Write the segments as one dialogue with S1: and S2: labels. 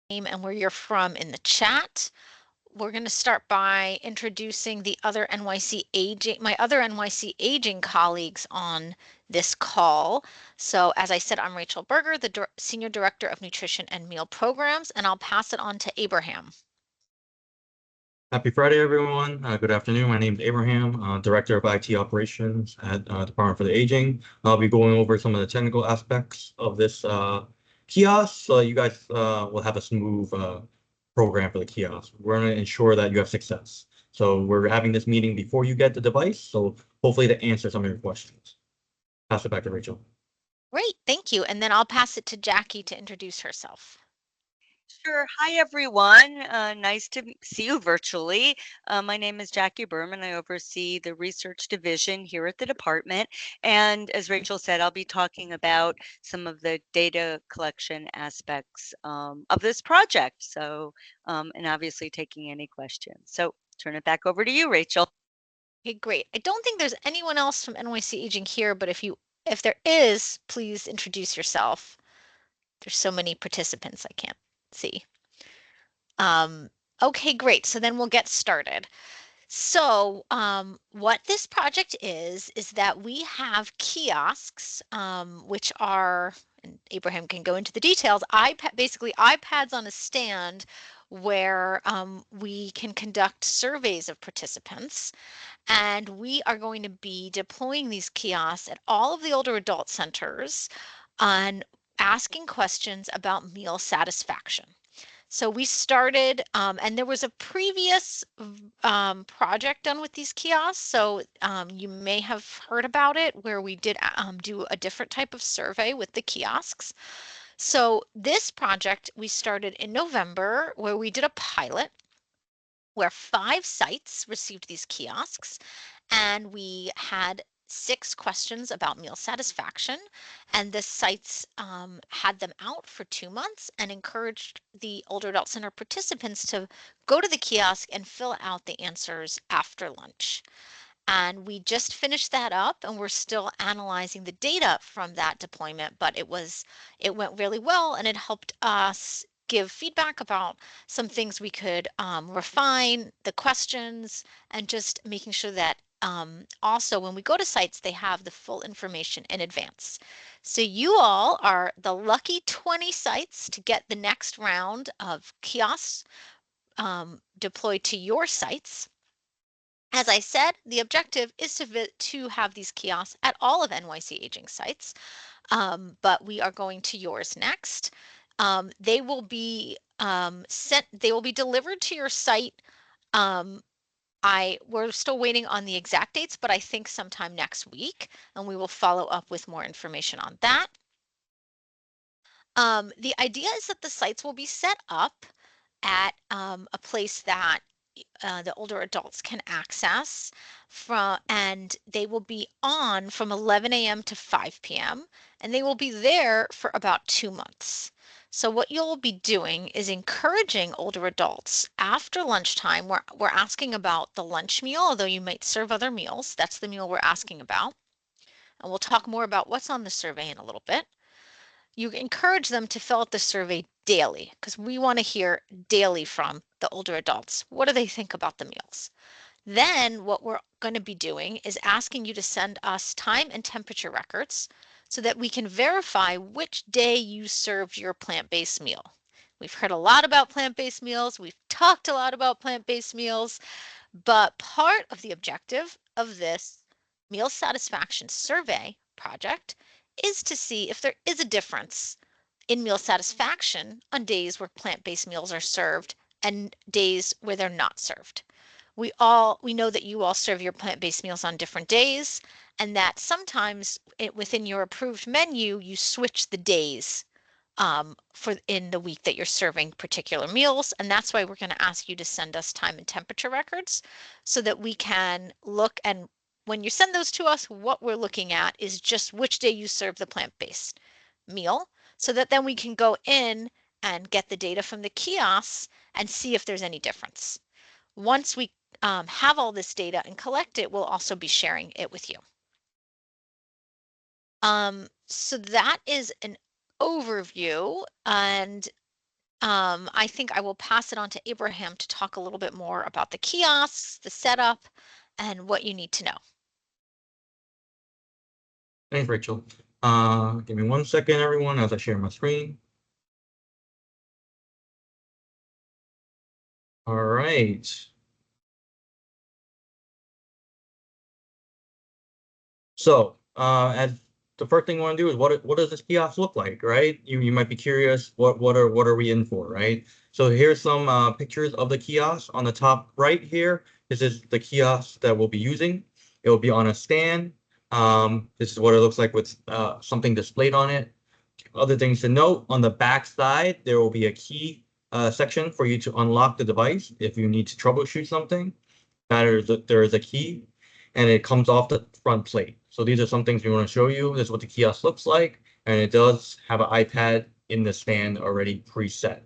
S1: name and where you're from in the chat. We're going to start by introducing the other my other NYC aging colleagues on this call. So as I said, I'm Rachel Berger, the Senior Director of Nutrition and Meal Programs, and I'll pass it on to Abraham.
S2: Happy Friday, everyone. Good afternoon. My name is Abraham, Director of IT Operations at Department for the Aging. I'll be going over some of the technical aspects of this kiosk, so you guys will have a smooth program for the kiosk. We're going to ensure that you have success. So we're having this meeting before you get the device, so hopefully to answer some of your questions. Pass it back to Rachel.
S1: Great, thank you. And then I'll pass it to Jackie to introduce herself.
S3: Sure. Hi, everyone. Nice to see you virtually. My name is Jackie Berman. I oversee the research division here at the department. And as Rachel said, I'll be talking about some of the data collection aspects of this project. So, and obviously taking any questions. So turn it back over to you, Rachel.
S1: Okay, great. I don't think there's anyone else from NYC Aging here, but if there is, please introduce yourself. There's so many participants I can't see. Okay, great. So then we'll get started. So what this project is that we have kiosks, which are, and Abraham can go into the details, basically iPads on a stand where we can conduct surveys of participants. And we are going to be deploying these kiosks at all of the older adult centers and asking questions about meal satisfaction. So we started, and there was a previous project done with these kiosks. So you may have heard about it where we did do a different type of survey with the kiosks. So this project we started in November where we did a pilot where 5 sites received these kiosks, and we had 6 questions about meal satisfaction, and the sites had them out for 2 months and encouraged the older adult center participants to go to the kiosk and fill out the answers after lunch. And we just finished that up, and we're still analyzing the data from that deployment, but it went really well, and it helped us give feedback about some things we could refine, the questions, and just making sure that also when we go to sites, they have the full information in advance. So you all are the lucky 20 sites to get the next round of kiosks deployed to your sites. As I said, the objective is to have these kiosks at all of NYC Aging sites, but we are going to yours next. They will be they will be delivered to your site. We're still waiting on the exact dates, but I think sometime next week, and we will follow up with more information on that. The idea is that the sites will be set up at a place that the older adults can access and they will be on from 11 a.m. to 5 p.m. and they will be there for about 2 months. So what you'll be doing is encouraging older adults after lunchtime. We're asking about the lunch meal, although you might serve other meals. That's the meal we're asking about. And we'll talk more about what's on the survey in a little bit. You encourage them to fill out the survey daily because we want to hear daily from the older adults. What do they think about the meals? Then what we're going to be doing is asking you to send us time and temperature records so that we can verify which day you served your plant-based meal. We've heard a lot about plant-based meals. We've talked a lot about plant-based meals, but part of the objective of this meal satisfaction survey project is to see if there is a difference in meal satisfaction on days where plant-based meals are served and days where they're not served. We know that you all serve your plant-based meals on different days, and that sometimes within your approved menu, you switch the days for in the week that you're serving particular meals. And that's why we're going to ask you to send us time and temperature records so that we can look, and when you send those to us, what we're looking at is just which day you serve the plant-based meal, so that then we can go in and get the data from the kiosks and see if there's any difference. Once we have all this data and collect it, we'll also be sharing it with you. So that is an overview, and I think I will pass it on to Abraham to talk a little bit more about the kiosks, the setup, and what you need to know.
S2: Thanks, Rachel. Give me 1 second, everyone, as I share my screen. All right. So, as the first thing you want to do is what does this kiosk look like, right? You might be curious, what are we in for, right? So here's some pictures of the kiosk. On the top right here, this is the kiosk that we'll be using. It will be on a stand. This is what it looks like with something displayed on it. Other things to note, on the back side, there will be a key section for you to unlock the device if you need to troubleshoot something. There is a key, and it comes off the front plate. So these are some things we want to show you. This is what the kiosk looks like, and it does have an iPad in the stand already preset.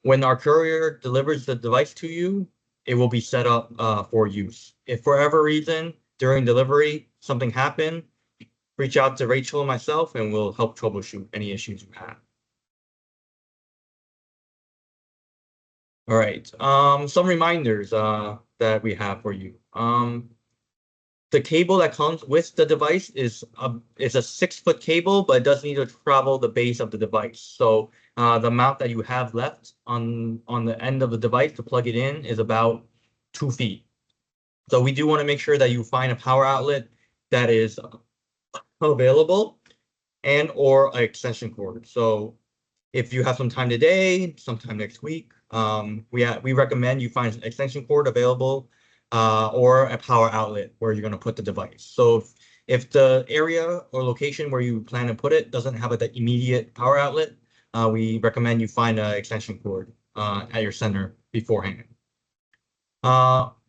S2: When our courier delivers the device to you, it will be set up for use. If for whatever reason during delivery something happened, reach out to Rachel and myself, and we'll help troubleshoot any issues you have. All right. Some reminders that we have for you. The cable that comes with the device is a 6-foot cable, but it does need to travel the base of the device. So the amount that you have left on the end of the device to plug it in is about 2 feet. So we do want to make sure that you find a power outlet that is available and or an extension cord. So if you have some time today, sometime next week, we recommend you find an extension cord available or a power outlet where you're going to put the device. So if the area or location where you plan to put it doesn't have an immediate power outlet, we recommend you find an extension cord at your center beforehand.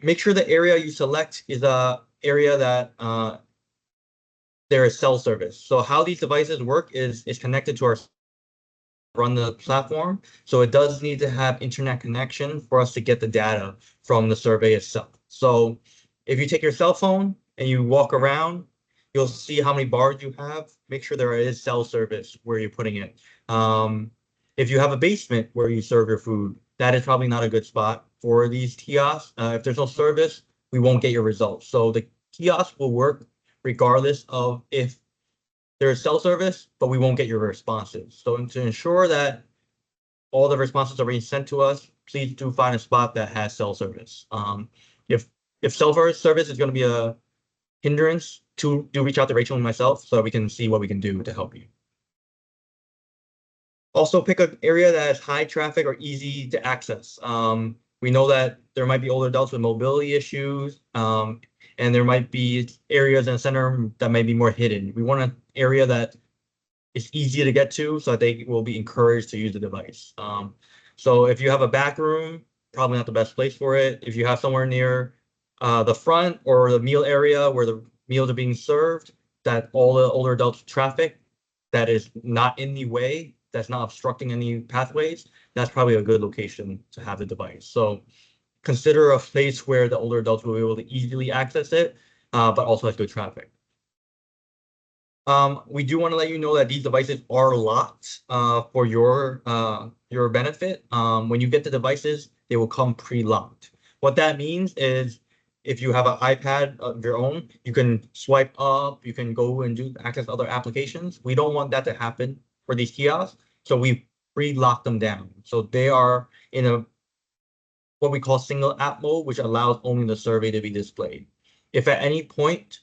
S2: Make sure the area you select is a area that there is cell service. So how these devices work is connected to our run the platform. So it does need to have internet connection for us to get the data from the survey itself. So if you take your cell phone and you walk around, you'll see how many bars you have. Make sure there is cell service where you're putting it. If you have a basement where you serve your food, that is probably not a good spot for these kiosks. If there's no service, we won't get your results. So the kiosk will work regardless of if there's cell service, but we won't get your responses. So to ensure that all the responses are being sent to us, please do find a spot that has cell service. If cell service is going to be a hindrance, do reach out to Rachel and myself so that we can see what we can do to help you. Also, pick an area that has high traffic or easy to access. We know that there might be older adults with mobility issues, and there might be areas in the center that may be more hidden. We want an area that is easy to get to so that they will be encouraged to use the device. So if you have a back room, probably not the best place for it. If you have somewhere near the front or the meal area where the meals are being served, that all the older adults traffic that is not in the way, that's not obstructing any pathways, that's probably a good location to have the device. So consider a place where the older adults will be able to easily access it, but also has good traffic. We do want to let you know that these devices are locked for your benefit. When you get the devices, they will come pre-locked. What that means is if you have an iPad of your own, you can swipe up, you can go and access other applications. We don't want that to happen for these kiosks, so we pre-lock them down. So they are in a what we call single app mode, which allows only the survey to be displayed. If at any point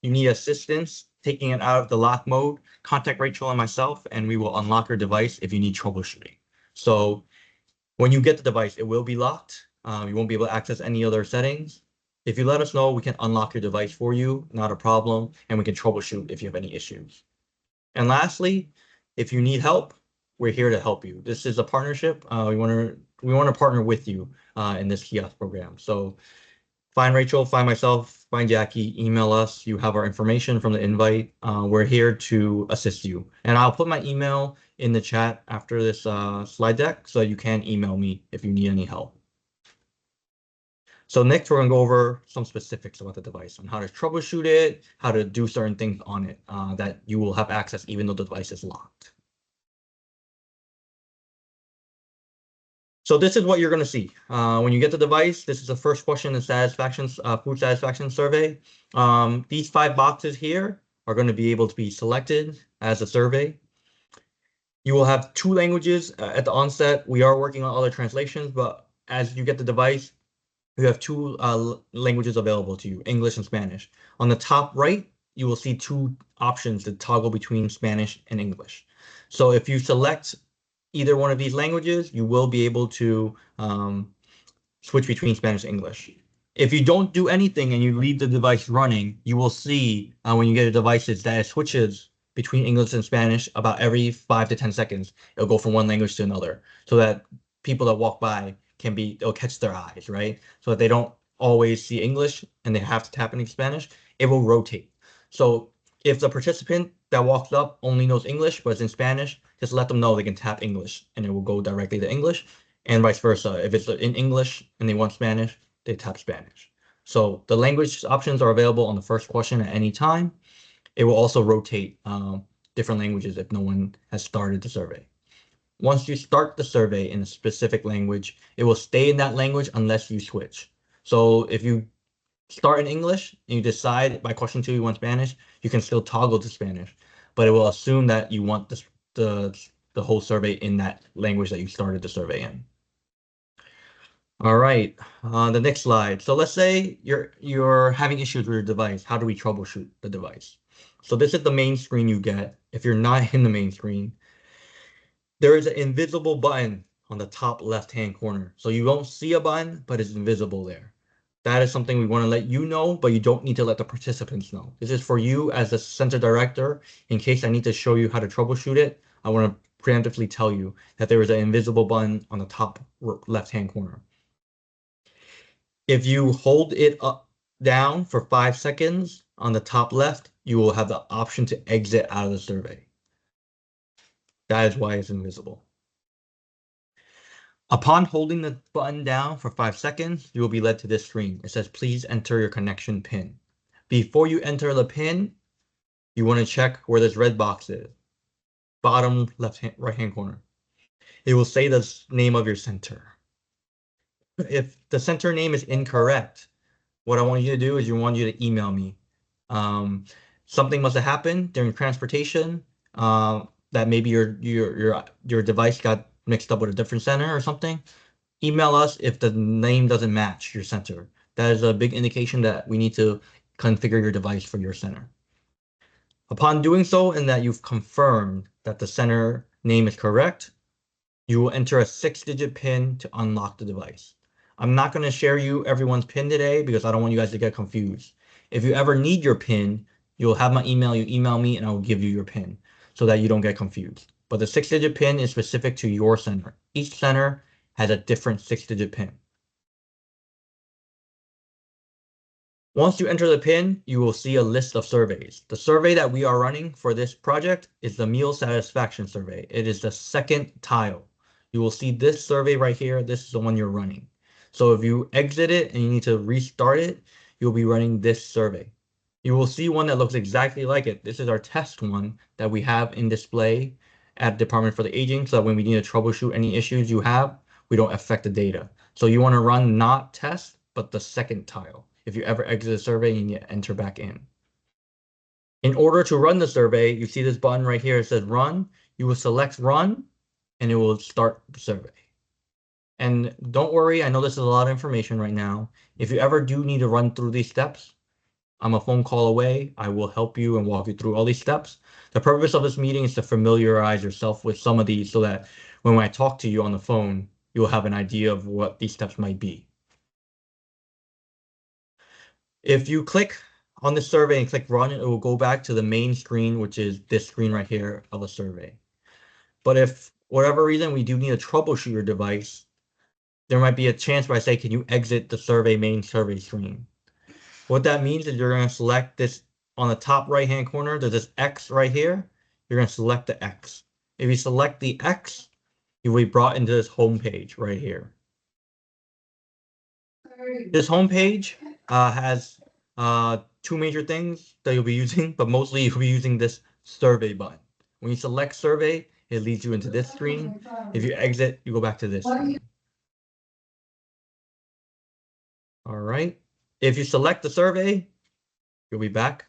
S2: you need assistance taking it out of the lock mode, contact Rachel and myself, and we will unlock your device if you need troubleshooting. So when you get the device, it will be locked. You won't be able to access any other settings. If you let us know, we can unlock your device for you, not a problem, and we can troubleshoot if you have any issues. And lastly, if you need help, we're here to help you. This is a partnership. We want to partner with you in this kiosk program. So find Rachel, find myself, find Jackie, email us. You have our information from the invite. We're here to assist you. And I'll put my email in the chat after this slide deck, so you can email me if you need any help. So next, we're going to go over some specifics about the device on how to troubleshoot it, how to do certain things on it that you will have access even though the device is locked. So this is what you're going to see. When you get the device, this is the first question in food satisfaction survey. These 5 boxes here are going to be able to be selected as a survey. You will have 2 languages at the onset. We are working on other translations, but as you get the device, you have 2 languages available to you, English and Spanish. On the top right, you will see 2 options to toggle between Spanish and English. So if you select either one of these languages, you will be able to switch between Spanish and English. If you don't do anything and you leave the device running, you will see when you get a device that it switches between English and Spanish about every 5 to 10 seconds. It'll go from one language to another so that people that walk by it'll catch their eyes, right? So that they don't always see English and they have to tap into Spanish, it will rotate. So if the participant that walks up only knows English but it's in Spanish, just let them know they can tap English and it will go directly to English, and vice versa. If it's in English and they want Spanish, they tap Spanish. So the language options are available on the first question at any time. It will also rotate different languages if no one has started the survey. Once you start the survey in a specific language, it will stay in that language unless you switch. So if you start in English and you decide by question 2 you want Spanish, you can still toggle to Spanish, but it will assume that you want the whole survey in that language that you started the survey in. All right, the next slide. So let's say you're having issues with your device. How do we troubleshoot the device? So this is the main screen you get. If you're not in the main screen, there is an invisible button on the top left-hand corner. So you won't see a button, but it's invisible there. That is something we want to let you know, but you don't need to let the participants know. This is for you as the center director. In case I need to show you how to troubleshoot it, I want to preemptively tell you that there is an invisible button on the top left-hand corner. If you hold it up down for 5 seconds on the top left, you will have the option to exit out of the survey. That is why it's invisible. Upon holding the button down for 5 seconds, you will be led to this screen. It says, please enter your connection PIN. Before you enter the PIN, you want to check where this red box is. Bottom right-hand corner. It will say the name of your center. If the center name is incorrect, what I want you to do is I want you to email me. Something must have happened during transportation that maybe your device got mixed up with a different center or something. Email us if the name doesn't match your center. That is a big indication that we need to configure your device for your center. Upon doing so and that you've confirmed that the center name is correct, you will enter a 6-digit PIN to unlock the device. I'm not going to share you everyone's PIN today because I don't want you guys to get confused. If you ever need your PIN, you'll have my email, you email me, and I will give you your PIN so that you don't get confused. But the 6-digit PIN is specific to your center. Each center has a different 6-digit PIN. Once you enter the PIN, you will see a list of surveys. The survey that we are running for this project is the meal satisfaction survey. It is the second tile. You will see this survey right here. This is the one you're running. So if you exit it and you need to restart it, you'll be running this survey. You will see one that looks exactly like it. This is our test one that we have in display at Department for the Aging, so that when we need to troubleshoot any issues you have, we don't affect the data. So you want to run not test, but the second tile. If you ever exit a survey, you need to enter back in. In order to run the survey, you see this button right here. It says run. You will select run, and it will start the survey. And don't worry, I know this is a lot of information right now. If you ever do need to run through these steps, I'm a phone call away. I will help you and walk you through all these steps. The purpose of this meeting is to familiarize yourself with some of these so that when I talk to you on the phone, you'll have an idea of what these steps might be. If you click on the survey and click run, it will go back to the main screen, which is this screen right here of a survey. But if whatever reason we do need to troubleshoot your device, there might be a chance where I say, can you exit the main survey screen? What that means is you're going to select this on the top right-hand corner. There's this X right here. You're going to select the X. If you select the X, you'll be brought into this home page right here. This home page has 2 major things that you'll be using, but mostly you'll be using this survey button. When you select survey, it leads you into this screen. If you exit, you go back to this screen. All right. If you select the survey, you'll be back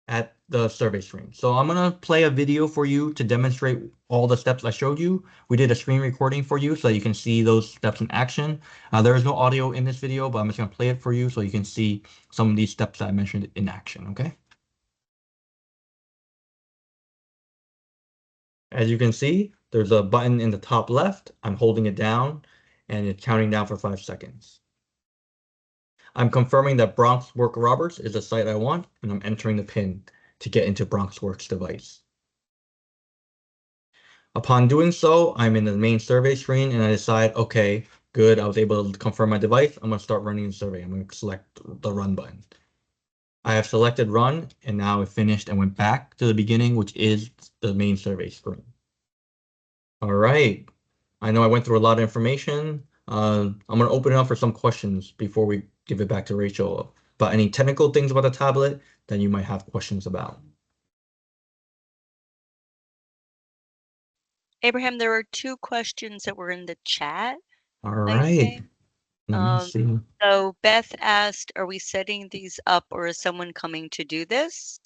S2: at the survey screen. So I'm going to play a video for you to demonstrate all the steps I showed you. We did a screen recording for you so you can see those steps in action. There is no audio in this video, but I'm just going to play it for you so you can see some of these steps that I mentioned in action, okay? As you can see, there's a button in the top left. I'm holding it down and it's counting down for 5 seconds. I'm confirming that Bronx Work Roberts is the site I want, and I'm entering the PIN to get into BronxWorks device. Upon doing so, I'm in the main survey screen and I decide, okay, good, I was able to confirm my device. I'm going to start running the survey. I'm going to select the run button. I have selected run and now it finished and went back to the beginning, which is the main survey screen. All right. I know I went through a lot of information. I'm going to open it up for some questions before we give it back to Rachel about any technical things about the tablet that you might have questions about.
S3: Abraham, there are 2 questions that were in the chat,
S2: All
S3: I
S2: right.
S3: think.
S2: Let me see.
S3: So Beth asked, are we setting these up or is someone coming to do this?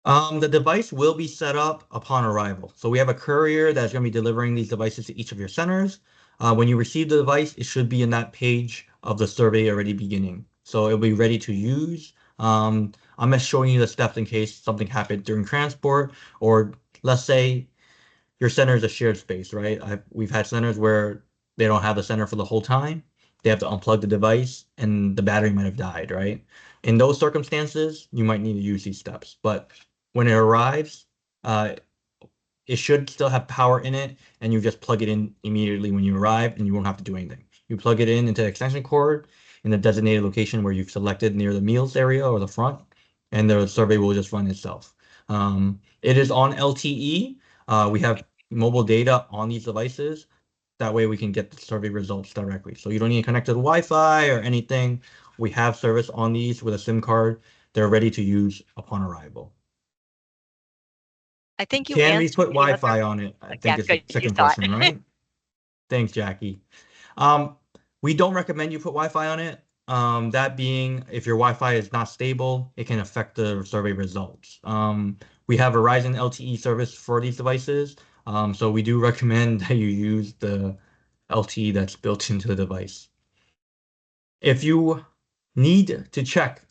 S2: The device will be set up upon arrival. So we have a courier that's going to be delivering these devices to each of your centers. When you receive the device, it should be in that page of the survey already beginning. So it'll be ready to use. I'm just showing you the steps in case something happened during transport, or let's say your center is a shared space, right? We've had centers where they don't have the center for the whole time. They have to unplug the device and the battery might have died, right? In those circumstances, you might need to use these steps. But when it arrives, uh, it should still have power in it, and you just plug it in immediately when you arrive, and you won't have to do anything. You plug it in into the extension cord in the designated location where you've selected near the meals area or the front, and the survey will just run itself. It is on LTE. We have mobile data on these devices. That way we can get the survey results directly. So you don't need to connect to the Wi-Fi or anything. We have service on these with a SIM card. They're ready to use upon arrival.
S3: I think you
S2: Can we
S3: answered
S2: put
S3: the
S2: Wi-Fi
S3: other.
S2: on it? I think
S3: Yeah,
S2: is the
S3: good. You
S2: second
S3: saw
S2: question,
S3: it.
S2: right? Thanks, Jackie. Um, we don't recommend you put Wi-Fi on it. That being, if your Wi-Fi is not stable, it can affect the survey results. We have Verizon LTE service for these devices, so we do recommend that you use the LTE that's built into the device. If you need to check,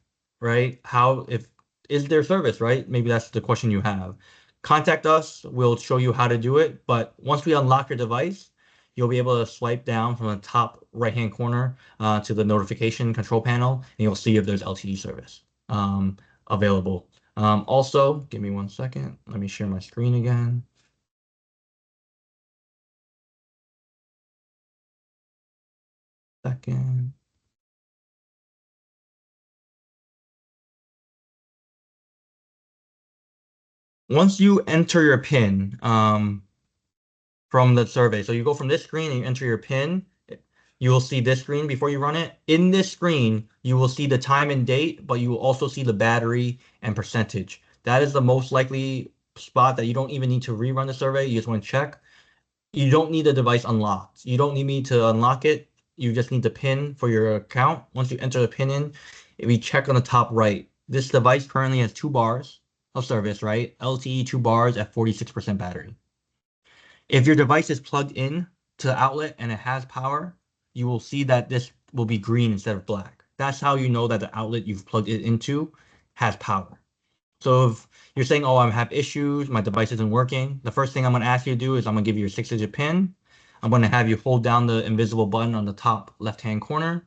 S2: right, how if is there service, right? Maybe that's the question you have. Contact us. We'll show you how to do it. But once we unlock your device, you'll be able to swipe down from the top right-hand corner to the notification control panel, and you'll see if there's LTE service available. Also, give me 1 second. Let me share my screen again. Second. Once you enter your PIN, from the survey. So you go from this screen and you enter your PIN. You will see this screen before you run it. In this screen, you will see the time and date, but you will also see the battery and percentage. That is the most likely spot that you don't even need to rerun the survey. You just want to check. You don't need the device unlocked. You don't need me to unlock it. You just need the PIN for your account. Once you enter the PIN in, if you check on the top right, this device currently has 2 bars of service, right? LTE 2 bars at 46% battery. If your device is plugged in to the outlet and it has power, you will see that this will be green instead of black. That's how you know that the outlet you've plugged it into has power. So if you're saying, oh, I have issues, my device isn't working, the first thing I'm going to ask you to do is I'm going to give you your 6-digit PIN. I'm going to have you hold down the invisible button on the top left-hand corner.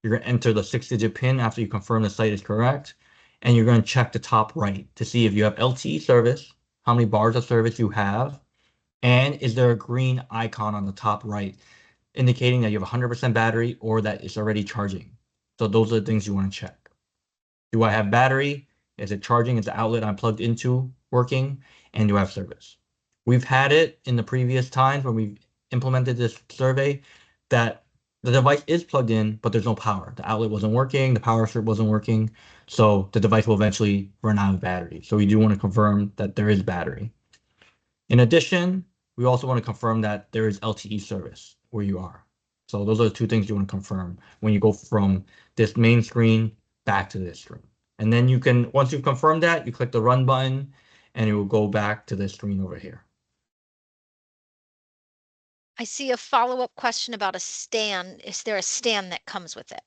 S2: You're going to enter the 6-digit PIN after you confirm the site is correct. And you're going to check the top right to see if you have LTE service, how many bars of service you have, and is there a green icon on the top right indicating that you have 100% battery or that it's already charging? So those are the things you want to check. Do I have battery? Is it charging? Is the outlet I'm plugged into working? And do I have service? We've had it in the previous times when we've implemented this survey that the device is plugged in, but there's no power. The outlet wasn't working, the power strip wasn't working, so the device will eventually run out of battery. So we do want to confirm that there is battery. In addition, we also want to confirm that there is LTE service where you are. So those are the two things you want to confirm when you go from this main screen back to this screen. And then you can, once you've confirmed that, you click the run button and it will go back to this screen over here.
S1: I see a follow-up question about a stand. Is there a stand that comes with it?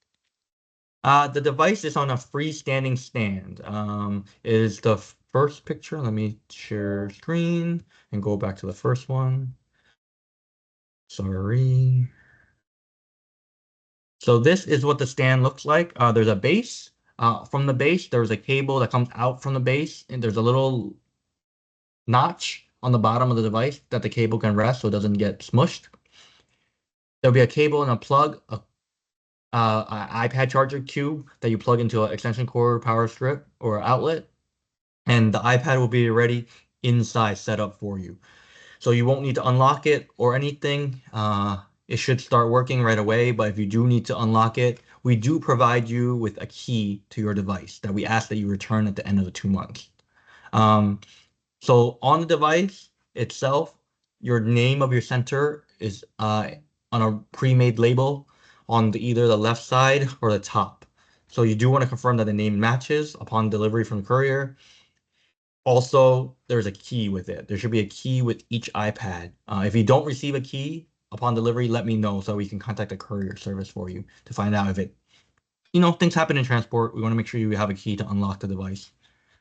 S2: The device is on a freestanding stand. Is the first picture. Let me share screen and go back to the first one. Sorry. So this is what the stand looks like. There's a base. From the base, there's a cable that comes out from the base, and there's a little notch on the bottom of the device that the cable can rest so it doesn't get smushed. There'll be a cable and a plug, an iPad charger cube that you plug into an extension cord power strip or outlet, and the iPad will be ready inside set up for you. So you won't need to unlock it or anything. It should start working right away, but if you do need to unlock it, we do provide you with a key to your device that we ask that you return at the end of the 2 months. So on the device itself, your name of your center is on a pre-made label on either the left side or the top. So you do want to confirm that the name matches upon delivery from the courier. Also, there's a key with it. There should be a key with each iPad. If you don't receive a key upon delivery, let me know so we can contact the courier service for you to find out if it, things happen in transport. We want to make sure you have a key to unlock the device.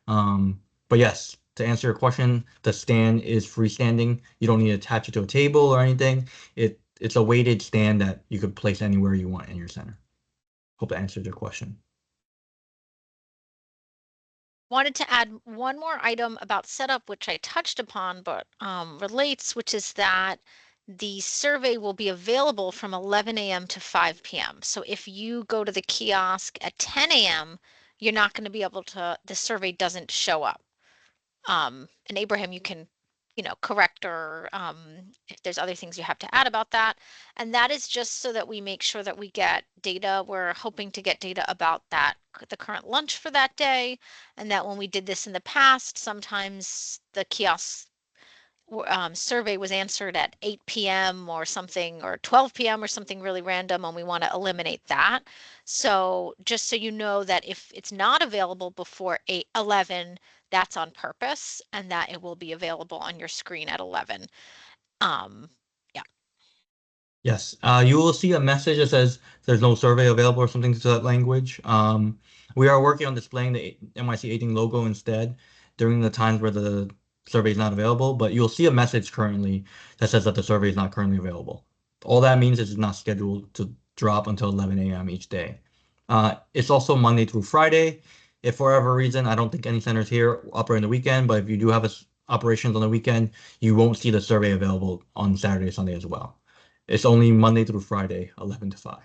S2: But yes, to answer your question, the stand is freestanding. You don't need to attach it to a table or anything. It's a weighted stand that you could place anywhere you want in your center. Hope that answered your question.
S1: Wanted to add one more item about setup, which I touched upon, but relates, which is that the survey will be available from 11 a.m. to 5 p.m. So if you go to the kiosk at 10 a.m., you're not going to be able to, the survey doesn't show up. And Abraham, you can, correct or if there's other things you have to add about that. And that is just so that we make sure that we get data. We're hoping to get data about that, the current lunch for that day, and that when we did this in the past, sometimes the kiosk survey was answered at 8 p.m. or something, or 12 p.m. or something really random, and we want to eliminate that. So just so you know that if it's not available before 11, that's on purpose, and that it will be available on your screen at 11. Yeah.
S2: Yes, you will see a message that says there's no survey available or something to that language. We are working on displaying the NYC Aging logo instead during the times where the survey is not available, but you'll see a message currently that says that the survey is not currently available. All that means is it's not scheduled to drop until 11 a.m. each day. It's also Monday through Friday. If for whatever reason, I don't think any centers here operate on the weekend, but if you do have operations on the weekend, you won't see the survey available on Saturday, Sunday as well. It's only Monday through Friday, 11 to 5.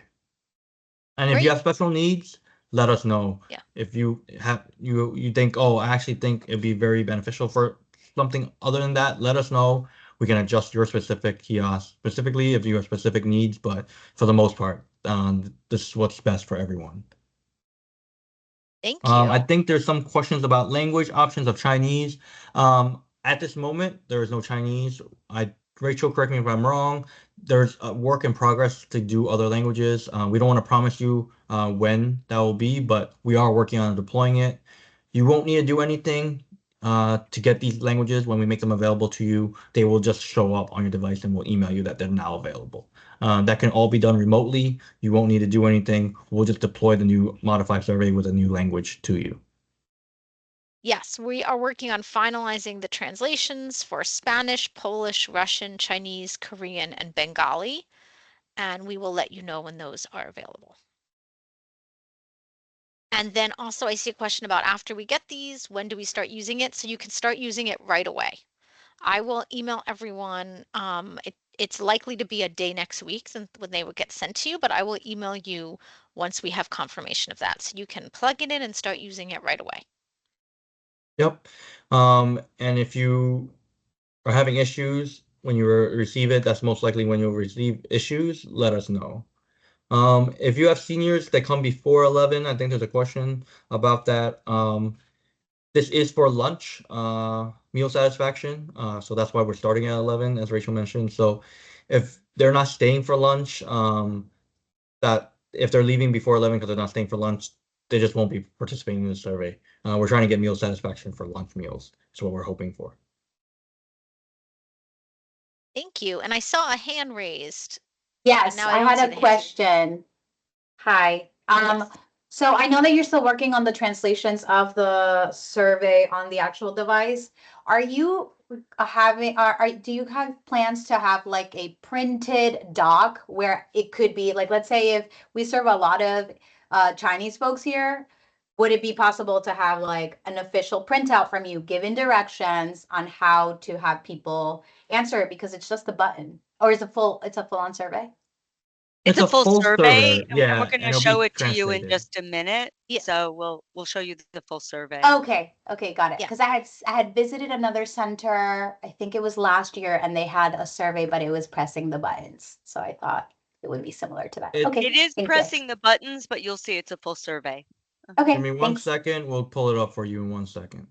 S2: And if you
S1: Great.
S2: have special needs, let us know.
S1: Yeah.
S2: If you have you think, oh, I actually think it'd be very beneficial for something other than that, let us know. We can adjust your specific kiosk specifically if you have specific needs, but for the most part, this is what's best for everyone.
S1: Thank you.
S2: I think there's some questions about language options of Chinese. At this moment, there is no Chinese. Rachel, correct me if I'm wrong. There's a work in progress to do other languages. We don't want to promise you when that will be, but we are working on deploying it. You won't need to do anything to get these languages. When we make them available to you, they will just show up on your device and we'll email you that they're now available. That can all be done remotely. You won't need to do anything. We'll just deploy the new modified survey with a new language to you.
S1: Yes, we are working on finalizing the translations for Spanish, Polish, Russian, Chinese, Korean, and Bengali, and we will let you know when those are available. And then also I see a question about after we get these, when do we start using it? So you can start using it right away. I will email everyone. It's likely to be a day next week when they will get sent to you, but I will email you once we have confirmation of that. So you can plug it in and start using it right away.
S2: Yep. And if you are having issues when you receive it, that's most likely when you'll receive issues. Let us know. If you have seniors that come before 11, I think there's a question about that. This is for lunch, meal satisfaction. So that's why we're starting at 11, as Rachel mentioned. So if they're not staying for lunch, that if they're leaving before 11 because they're not staying for lunch, they just won't be participating in the survey. We're trying to get meal satisfaction for lunch meals. That's what we're hoping for.
S1: Thank you. And I saw a hand raised.
S4: Yes,
S1: Now
S4: I
S1: don't see
S4: had
S1: the
S4: a
S1: hand.
S4: question. Hi.
S1: Yes.
S4: So I know that you're still working on the translations of the survey on the actual device. Are you having, do you have plans to have like a printed doc where it could be like, let's say if we serve a lot of Chinese folks here, would it be possible to have like an official printout from you giving directions on how to have people answer it because it's just a button? Or is it's a full-on survey?
S3: It's a full survey, and
S2: yeah,
S3: we're
S2: and
S3: gonna
S2: it'll
S3: show
S2: be
S3: it to you in
S2: translated.
S3: just a minute.
S1: Yeah.
S3: So we'll show you the full survey.
S4: Okay, got it.
S1: Yeah.
S4: Because I had visited another center, I think it was last year, and they had a survey, but it was pressing the buttons. So I thought it would be similar to that. Okay,
S3: It is
S4: thank you.
S3: pressing the buttons, but you'll see it's a full survey.
S4: Okay,
S2: Give me 1
S4: thanks.
S2: second. We'll pull it up for you in 1 second.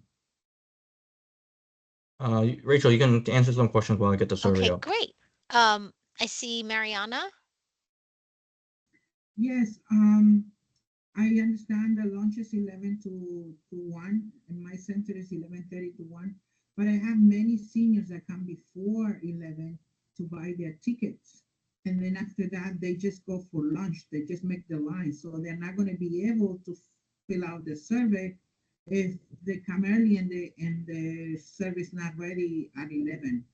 S2: Rachel, you can answer some questions while I get the survey
S1: Okay,
S2: up.
S1: great. I see Mariana.
S5: Yes, I understand the launch is 11 to 1, and my center is 11:30 to 1. But I have many seniors that come before 11 to buy their tickets. And then after that, they just go for lunch. They just make the line. So they're not going to be able to fill out the survey if they come early and the survey is not ready at 11.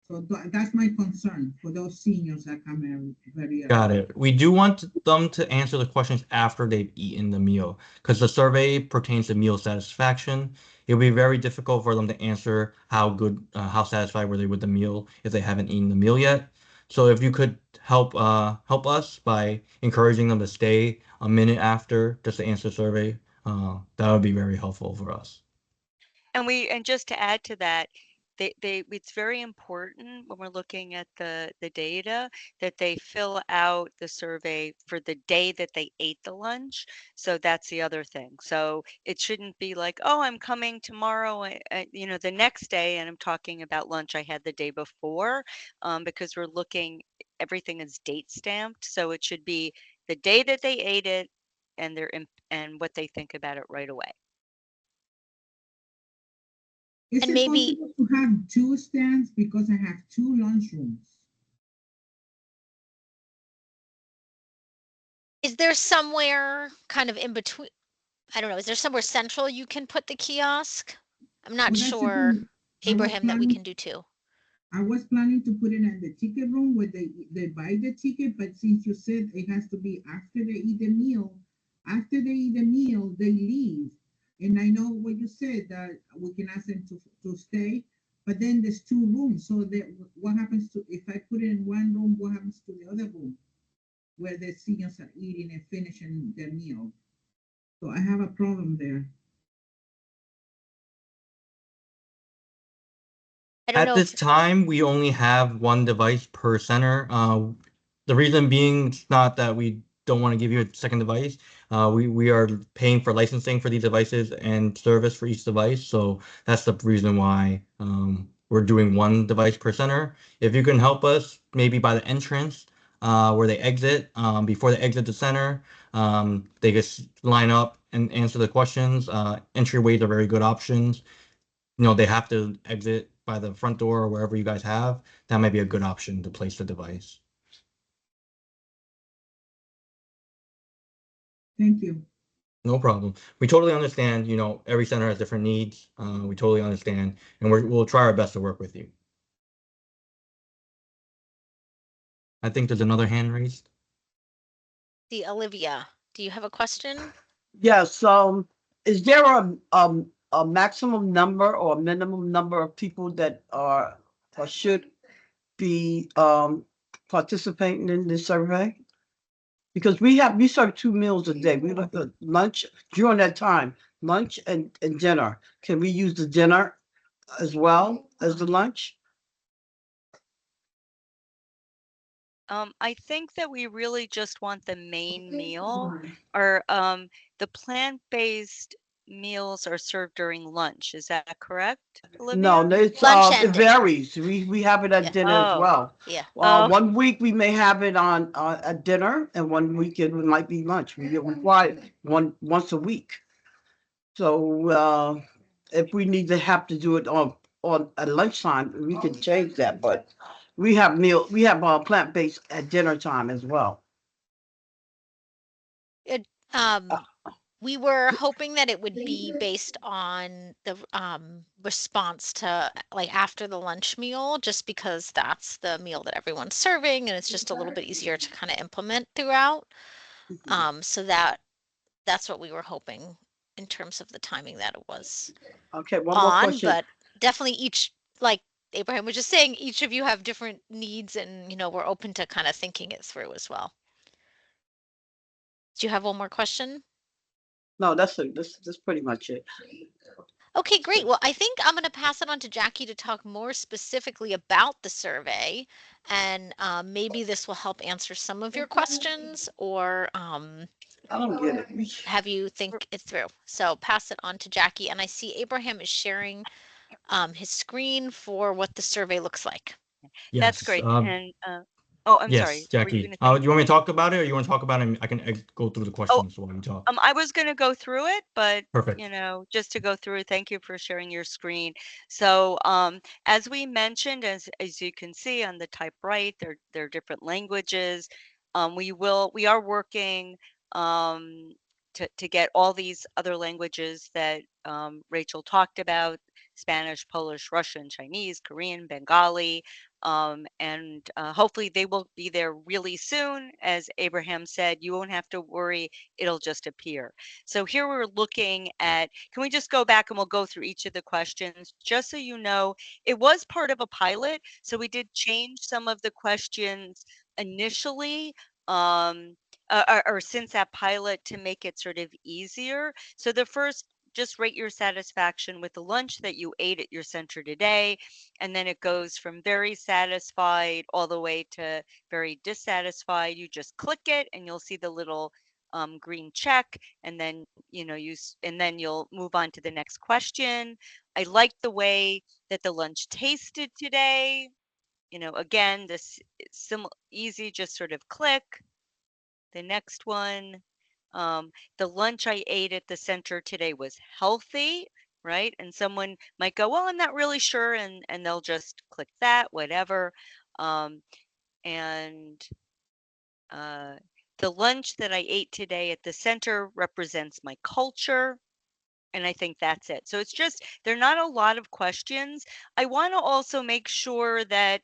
S5: So that's my concern for those seniors that come in very early.
S2: Got it. We do want them to answer the questions after they've eaten the meal because the survey pertains to meal satisfaction. It'll be very difficult for them to answer how satisfied were they with the meal if they haven't eaten the meal yet. So if you could help us by encouraging them to stay a minute after just to answer the survey, that would be very helpful for us.
S3: And just to add to that, it's very important when we're looking at the data that they fill out the survey for the day that they ate the lunch. So that's the other thing. So it shouldn't be like, oh, I'm coming tomorrow, the next day, and I'm talking about lunch I had the day before, because we're looking, everything is date stamped. So it should be the day that they ate it and and what they think about it right away.
S5: Is
S1: And
S5: it
S1: maybe-
S5: possible to have 2 stands because I have 2 lunchrooms?
S1: Is there somewhere kind of in between? I don't know. Is there somewhere central you can put the kiosk? I'm not
S5: Well, that's the
S1: sure,
S5: thing. I was
S1: Abraham, that we
S5: planning-
S1: can do too.
S5: I was planning to put it in the ticket room where they buy the ticket, but since you said it has to be after they eat the meal, they leave. And I know what you said, that we can ask them to stay, but then there's 2 rooms. So what happens to if I put it in one room, what happens to the other room where the seniors are eating and finishing their meal? So I have a problem there.
S1: I don't
S2: At
S1: know
S2: this
S1: if,
S2: time, we only have 1 device per center. The reason being, it's not that we don't want to give you a second device. We are paying for licensing for these devices and service for each device. So that's the reason why we're doing 1 device per center. If you can help us, maybe by the entrance where they exit, before they exit the center, they just line up and answer the questions. Entryways are very good options. They have to exit by the front door or wherever you guys have. That might be a good option to place the device.
S5: Thank you.
S2: No problem. We totally understand, every center has different needs. We totally understand, and we'll try our best to work with you. I think there's another hand raised.
S1: the Olivia, do you have a question?
S6: Yes, is there a maximum number or a minimum number of people that are or should be participating in this survey? Because we serve 2 meals a day. We like the lunch during that time, lunch and dinner. Can we use the dinner as well as the lunch?
S3: I think that we really just want the main meal or the plant-based meals are served during lunch. Is that correct, Olivia?
S6: No, it's
S1: Lunch
S6: it
S1: and dinner.
S6: varies. We have it at
S1: Yeah.
S6: dinner as
S3: Oh.
S6: well.
S1: Yeah.
S3: Oh.
S6: 1 week we may have it on at dinner, and 1 week it might be lunch. We get required once a week. So if we need to have to do it on at lunchtime, we can change that. But we have plant-based at dinner time as well.
S1: It, we were hoping that it would be based on the response to like after the lunch meal, just because that's the meal that everyone's serving, and it's just a little bit easier to kind of implement throughout. So that's what we were hoping in terms of the timing that it was
S6: Okay, one more
S1: on,
S6: question.
S1: but definitely each, like Abraham was just saying, each of you have different needs, and we're open to kind of thinking it through as well. Do you have one more question?
S6: No, that's pretty much it.
S1: Okay, great. Well, I think I'm going to pass it on to Jackie to talk more specifically about the survey, and maybe this will help answer some of your questions, or
S6: I don't get it.
S1: have you think it through. So pass it on to Jackie, and I see Abraham is sharing his screen for what the survey looks like.
S3: That's
S2: Yes.
S3: great. And I'm
S2: Yes,
S3: sorry. Were you
S2: Jackie.
S3: gonna
S2: Do
S3: say?
S2: you want me to talk about it, or you want to talk about it? And I can go through the questions while you talk.
S3: I was going to go through it, but
S2: Perfect.
S3: just to go through, thank you for sharing your screen. So, as we mentioned, as you can see on the type right, there are different languages. We are working to get all these other languages that Rachel talked about: Spanish, Polish, Russian, Chinese, Korean, Bengali. And hopefully they will be there really soon. As Abraham said, you won't have to worry, it'll just appear. So here we're looking at, can we just go back and we'll go through each of the questions, just so you know, it was part of a pilot. So we did change some of the questions initially, or since that pilot, to make it sort of easier. So the first, just rate your satisfaction with the lunch that you ate at your center today. And then it goes from very satisfied all the way to very dissatisfied. You just click it and you'll see the little green check, and then and then you'll move on to the next question. I like the way that the lunch tasted today. Again, this easy, just sort of click. The next one, the lunch I ate at the center today was healthy, right? And someone might go, well, I'm not really sure, and they'll just click that, whatever. And the lunch that I ate today at the center represents my culture. And I think that's it. So it's just, there are not a lot of questions. I want to also make sure that,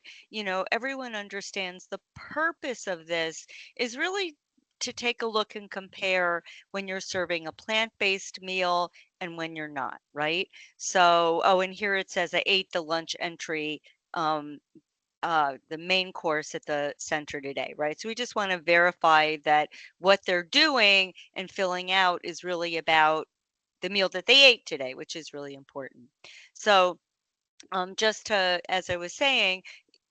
S3: everyone understands the purpose of this is really to take a look and compare when you're serving a plant-based meal and when you're not, right? So, and here it says I ate the lunch entry, the main course at the center today, right? So we just want to verify that what they're doing and filling out is really about the meal that they ate today, which is really important. So just to, as I was saying,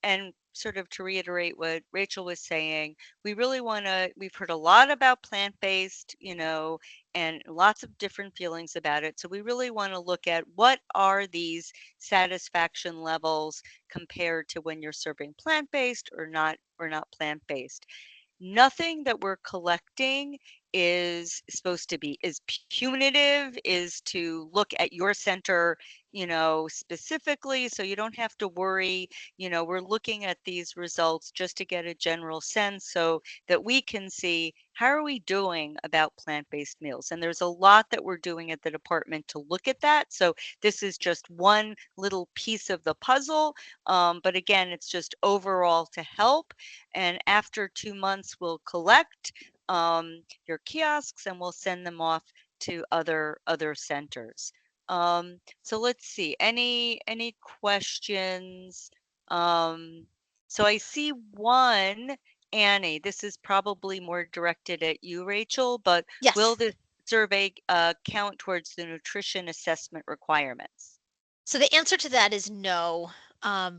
S3: and sort of to reiterate what Rachel was saying, we've heard a lot about plant-based, and lots of different feelings about it. So we really want to look at what are these satisfaction levels compared to when you're serving plant-based or not plant-based. Nothing that we're collecting is supposed to be is punitive, is to look at your center, specifically, so you don't have to worry. We're looking at these results just to get a general sense so that we can see how are we doing about plant-based meals. And there's a lot that we're doing at the department to look at that. So this is just one little piece of the puzzle. But again, it's just overall to help. And after 2 months, we'll collect your kiosks and we'll send them off to other centers. So let's see, any questions? So I see one, Annie. This is probably more directed at you, Rachel, but
S1: Yes.
S3: will this survey count towards the nutrition assessment requirements?
S1: So the answer to that is no.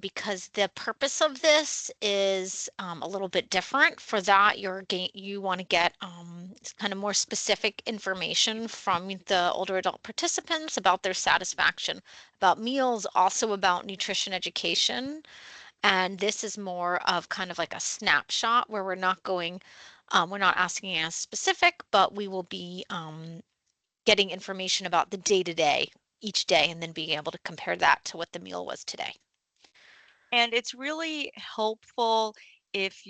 S1: because the purpose of this is a little bit different. For that, you want to get kind of more specific information from the older adult participants about their satisfaction, about meals, also about nutrition education. And this is more of kind of like a snapshot where we're not asking as specific, but we will be getting information about the day-to-day each day and then being able to compare that to what the meal was today.
S3: And it's really helpful if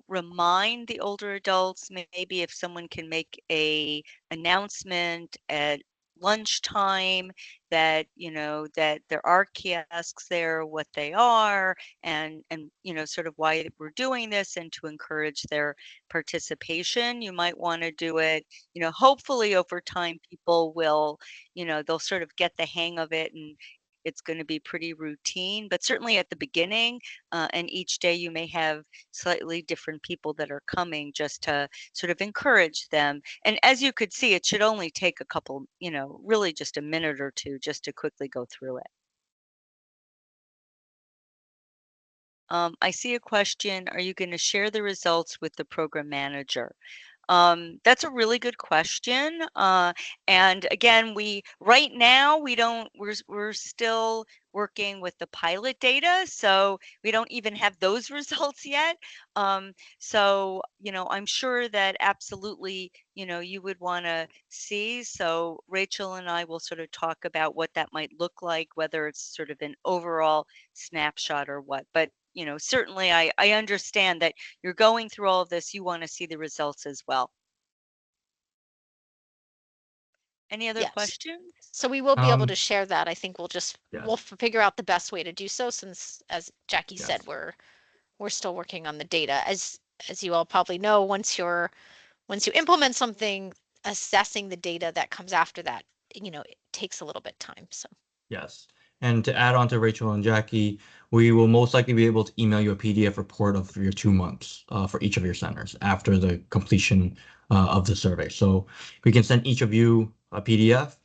S3: remind the older adults, maybe if someone can make a announcement at lunchtime that, that there are kiosks there, what they are, and sort of why we're doing this and to encourage their participation. You might want to do it, hopefully over time people will, they'll sort of get the hang of it and it's going to be pretty routine, but certainly at the beginning, and each day you may have slightly different people that are coming just to sort of encourage them. And as you could see, it should only take a couple, really just a minute or two just to quickly go through it. I see a question. Are you going to share the results with the program manager? That's a really good question. And again, right now we're still working with the pilot data, so we don't even have those results yet. So, I'm sure that absolutely, you would want to see. So Rachel and I will sort of talk about what that might look like, whether it's sort of an overall snapshot or what. But certainly I understand that you're going through all of this, you want to see the results as well. Any other
S1: Yes.
S3: questions?
S1: So we will be able to share that. I think we'll
S2: Yes.
S1: figure out the best way to do so, since, as Jackie said,
S2: Yes.
S1: we're still working on the data. As you all probably know, once you implement something, assessing the data that comes after that, it takes a little bit time. So
S2: Yes. And to add on to Rachel and Jackie, we will most likely be able to email you a PDF report of your 2 months for each of your centers after the completion of the survey. So we can send each of you a PDF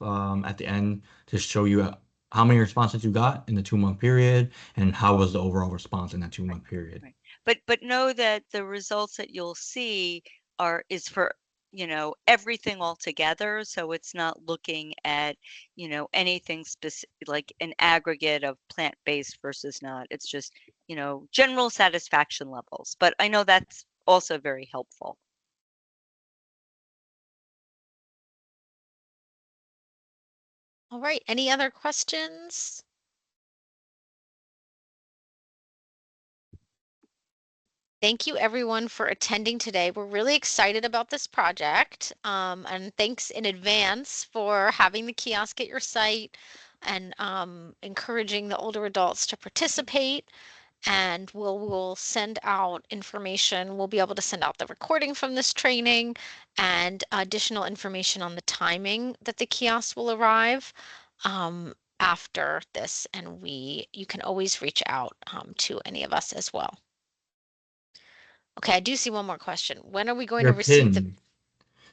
S2: at the end to show you how many responses you got in the 2 month period and how was the overall response in that 2 month period.
S3: Right. But know that the results that you'll see is for everything all together. So it's not looking at anything specific like an aggregate of plant-based versus not. It's just general satisfaction levels. But I know that's also very helpful.
S1: all right, any other questions? Thank you everyone for attending today. We're really excited about this project. And thanks in advance for having the kiosk at your site and encouraging the older adults to participate. And we'll send out information. We'll be able to send out the recording from this training and additional information on the timing that the kiosk will arrive after this. And you can always reach out to any of us as well. Okay, I do see one more question. When are we going to
S2: Your
S1: receive the?
S2: PIN.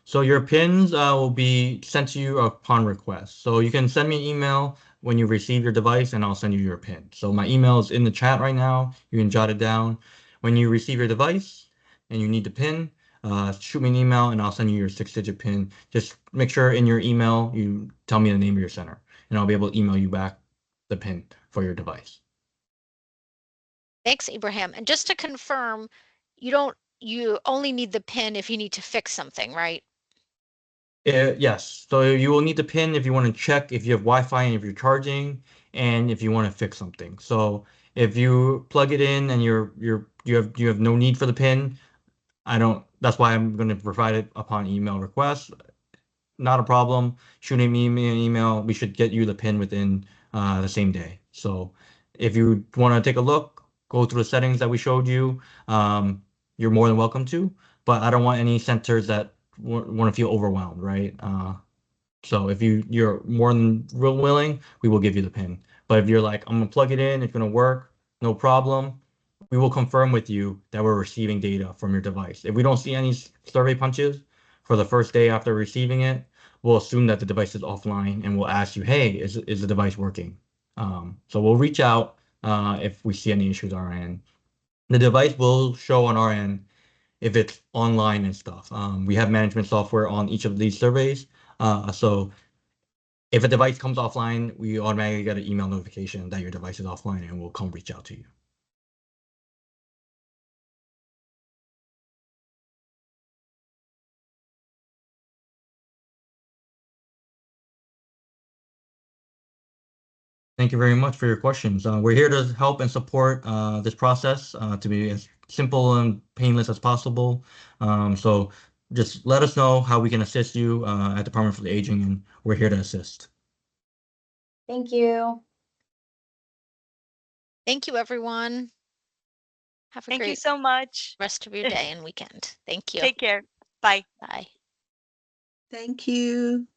S2: So your pins will be sent to you upon request. So you can send me an email when you receive your device and I'll send you your pin. So my email is in the chat right now. You can jot it down. When you receive your device and you need the pin, shoot me an email and I'll send you your 6-digit pin. Just make sure in your email you tell me the name of your center and I'll be able to email you back the pin for your device.
S1: Thanks, Abraham. And just to confirm, you only need the pin if you need to fix something, right?
S2: Yes, so you will need the pin if you want to check if you have Wi-Fi and if you're charging, and if you want to fix something. So if you plug it in and you have no need for the pin, I don't. That's why I'm going to provide it upon email request. Not a problem. Shooting me an email. We should get you the pin within the same day. So if you want to take a look, go through the settings that we showed you. You're more than welcome to. But I don't want any centers that want to feel overwhelmed, right? So if you're more than real willing, we will give you the pin. But if you're like, I'm gonna plug it in, it's gonna work, no problem, we will confirm with you that we're receiving data from your device. If we don't see any survey punches for the first day after receiving it, we'll assume that the device is offline and we'll ask you, hey, is the device working? So we'll reach out if we see any issues on our end. The device will show on our end if it's online and stuff. We have management software on each of these surveys. So if a device comes offline, we automatically get an email notification that your device is offline and we'll come reach out to you. Thank you very much for your questions. We're here to help and support this process to be as simple and painless as possible. So just let us know how we can assist you at Department for the Aging, and we're here to assist.
S4: Thank you.
S1: Thank you, everyone. Have a
S3: Thank you
S1: great
S3: so much.
S1: rest of your day and weekend. Thank you.
S3: Take care. Bye.
S1: Bye.
S7: Thank you.